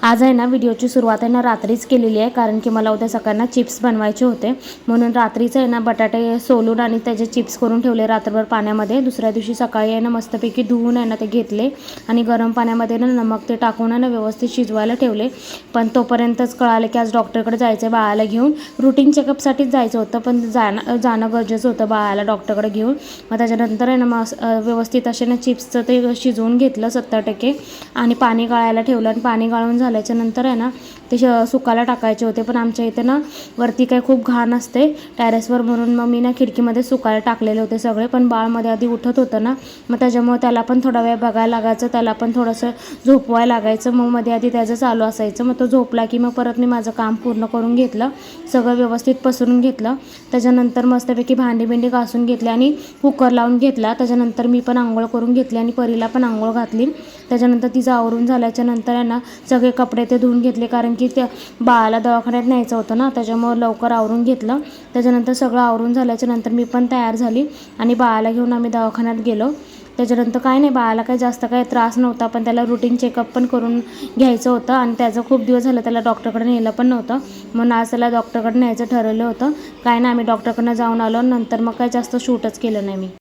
आज आहे ना व्हिडिओची सुरुवात आहे ना रात्रीच केलेली आहे, कारण की मला उद्या सकाळना चिप्स बनवायचे होते. म्हणून रात्रीच आहे ना बटाटे सोलून आणि त्याचे चिप्स करून ठेवले रात्रभर पाण्यामध्ये. दुसऱ्या दिवशी सकाळी आहे ना मस्तपैकी धुवून आहे ना ते घेतले आणि गरम पाण्यामध्ये ना नमक ते टाकून आहे ना व्यवस्थित शिजवायला ठेवले. पण तोपर्यंतच कळालं की आज डॉक्टरकडे जायचं आहे बाळाला घेऊन. रुटीन चेकअपसाठीच जायचं होतं, पण जाणं गरजेचं होतं बाळाला डॉक्टरकडे घेऊन. मग त्याच्यानंतर आहे ना व्यवस्थित असे ना चिप्सचं ते शिजवून घेतलं 70% आणि पाणी गाळायला ठेवलं. आणि पाणी गाळून झाल्याच्या नंतर आहे ना ते सुकायला टाकायचे होते. पण आमच्या इथे ना वरती काही खूप घाण असते टेरेसवर, म्हणून मग मी ना खिडकीमध्ये सुकायला टाकलेले होते सगळे. पण बाळमध्ये आधी उठत होतं ना, मग त्याच्यामुळे त्याला पण थोडा वेळ बघायला लागायचं, त्याला पण थोडंसं झोपवायला लागायचं. मग मध्ये आधी त्याचं चालू असायचं. मग तो झोपला की मग परत मी माझं काम पूर्ण करून घेतलं, सगळं व्यवस्थित पसरून घेतलं. त्याच्यानंतर मस्तपैकी भांडी घासून घेतली आणि कुकर लावून घेतला. त्याच्यानंतर मी पण आंघोळ करून घेतली आणि परीला पण आंघोळ घातली. त्याच्यानंतर तिचं आवरून झाल्याच्या नंतर आहे ना सगळे कपडे ते धुवून घेतले, कारण की त्या बाळाला दवाखान्यात न्यायचं होतं ना, त्याच्यामुळे लवकर आवरून घेतलं. त्याच्यानंतर सगळं आवरून झाल्याच्या नंतर मी पण तयार झाली आणि बाळाला घेऊन आम्ही दवाखान्यात गेलो. त्याच्यानंतर काय नाही, बाळाला काही जास्त काही त्रास नव्हता, पण त्याला रुटीन चेकअप पण करून घ्यायचं होतं आणि त्याचं खूप दिवस झालं त्याला डॉक्टरकडे नेलं पण नव्हतं. म्हणून आज त्याला डॉक्टरकडे न्यायचं ठरवलं होतं. काय नाही, आम्ही डॉक्टरकडनं जाऊन आलो. नंतर मग काय जास्त शूटच केलं नाही मी.